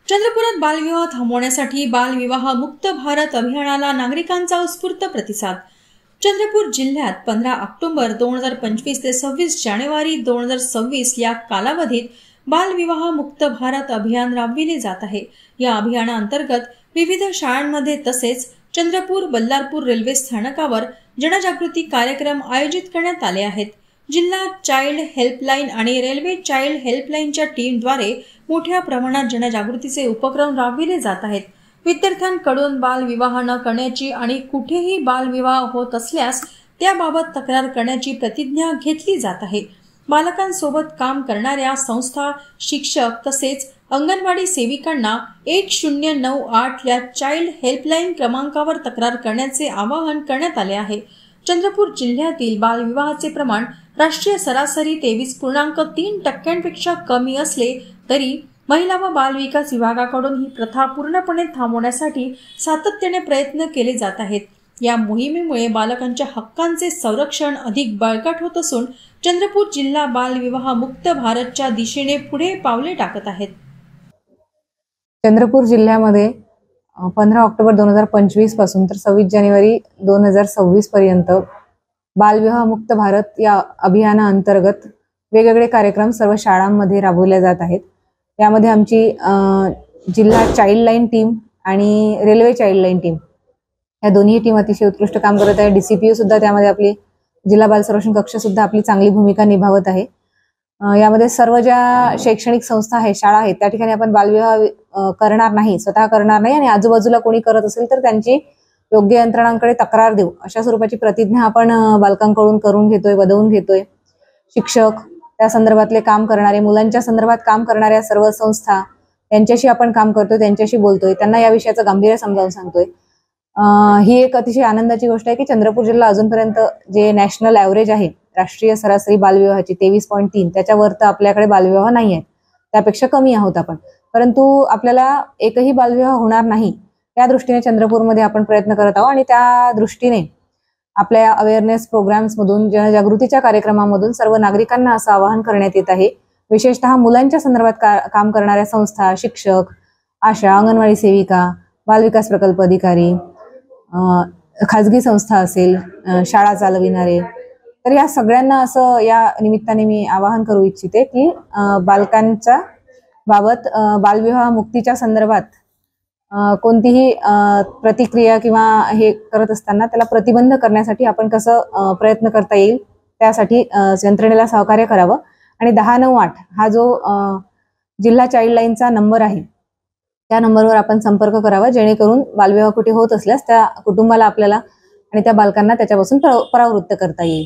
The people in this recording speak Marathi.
चंद्रपुरात बालविवाह थांबवण्यासाठी बालविवाह मुक्त भारत अभियानाला नागरिकांचा उत्स्फूर्त प्रतिसाद। चंद्रपूर जिल्ह्यात 15 ऑक्टोबर 2025 ते 26 जानेवारी 2026 या कालावधीत बालविवाह मुक्त भारत अभियान राबविले जात आहे। या अभियानाअंतर्गत विविध शाळांमध्ये तसेच चंद्रपूर बल्लारपूर रेल्वे स्थानकावर जनजागृती कार्यक्रम आयोजित करण्यात आले आहेत। जिल्हा चाइल्ड हेल्पलाइन आणि रेल्वे चाइल्ड हेल्पलाइनच्या टीमद्वारे मोठ्या प्रमाणात जनजागृतीचे उपक्रम राबविले जात आहेत। विद्यार्थ्यांकडून बालविवाह न करण्याची आणि कुठेही बालविवाह होत असल्यास त्याबाबत तक्रार करण्याची प्रतिज्ञा घेतली जात आहे। बालकांसोबत काम करणाऱ्या संस्था, शिक्षक तसेच अंगणवाडी सेविकांना 1098 या चाइल्ड हेल्पलाइन क्रमांकावर तक्रार करण्याचे आवाहन करण्यात आले आहे। चंद्रपूर जिल्ह्यातील बालविवाहाचे प्रमाण राष्ट्रीय सरासरी 23.3% कमी असले तरी महिला व बाल विकास विभागाकडून ही प्रथा पूर्णपणे थांबवण्यासाठी सातत्याने प्रयत्न केले जात आहेत। या मोहिमेमुळे बालकांच्या हक्कांचे संरक्षण अधिक बळकट होत असून चंद्रपूर जिल्हा बालविवाह मुक्त भारतच्या दिशेने पुढे पावले टाकत आहेत। चंद्रपूर जिल्ह्यामध्ये 15 ऑक्टोबर 2025 पासून तर 26 जानेवारी 2026 पर्यंत बालविवाह मुक्त भारत या अभियानाअंतर्गत वेगवेगळे कार्यक्रम सर्व शाळांमध्ये राबवले जात आहेत। यामध्ये आमची जिल्हा चाइल्ड लाइन टीम आणि रेल्वे चाइल्ड लाइन टीम या दोन्ही टीम अतिशय उत्कृष्ट काम करत आहे। DCPO सुद्धा त्यामध्ये आपली जिल्हा बाल संरक्षण कक्ष सुद्धा आपली चांगली भूमिका निभावत आहे। यामध्ये सर्व ज्या शैक्षणिक संस्था आहेत, शाळा आहेत, त्या ठिकाणी आपण बालविवाह करणार नाही, स्वतः करणार नाही आणि आजूबाजूला कोणी करत असेल तर त्यांची योग्य यंत्रणांकडे तक्रार देऊ अशा स्वरूपाची प्रतिज्ञा आपण बालकांकडून करून घेतोय, वदवून घेतोय। शिक्षक, त्या संदर्भातले काम करणारे, मुलांच्या संदर्भात काम करणाऱ्या सर्व संस्था यांच्याशी आपण काम करतोय, त्यांच्याशी बोलतोय, त्यांना या विषयाचं गांभीर्य समजावून सांगतोय। ही एक अतिशय आनंदाची गोष्ट आहे की चंद्रपूर जिल्हा अजूनपर्यंत जे नॅशनल ॲव्हरेज आहे राष्ट्रीय सरासरी बालविवाहाची 23.3 त्याच्यावर तर आपल्याकडे बालविवाह नाही आहेत, त्यापेक्षा कमी आहोत आपण। परंतु आपल्याला एकही बालविवाह होणार नाही या दृष्टीने चंद्रपूरमध्ये आपण प्रयत्न करत आहोत आणि त्या दृष्टीने आपल्या अवेअरनेस प्रोग्राम्स मधून, जनजागृतीच्या कार्यक्रमामधून सर्व नागरिकांना असं आवाहन करण्यात येत आहे। विशेषतः मुलांच्या संदर्भात काम करणाऱ्या संस्था, शिक्षक, आशा, अंगणवाडी सेविका, बालविकास प्रकल्प अधिकारी, खाजगी संस्था असेल, शाळा चालविणारे, तर या सगळ्यांना असं या निमित्ताने मी आवाहन करू इच्छिते की बालकांच्या बाबत बालविवाह मुक्तीच्या संदर्भात कोणतीही प्रतिक्रिया किंवा हे करत असताना त्याला प्रतिबंध करण्यासाठी आपण कसं प्रयत्न करता येईल त्यासाठी यंत्रणेला सहकार्य करावं। आणि 1098 हा जो जिल्हा चाइल्ड लाइनचा नंबर आहे त्या नंबरवर आपण संपर्क करावा, जेणेकरून बालविवाह कुठे होत असल्यास त्या कुटुंबाला, आपल्याला आणि त्या बालकांना त्याच्यापासून परावृत्त करता येईल।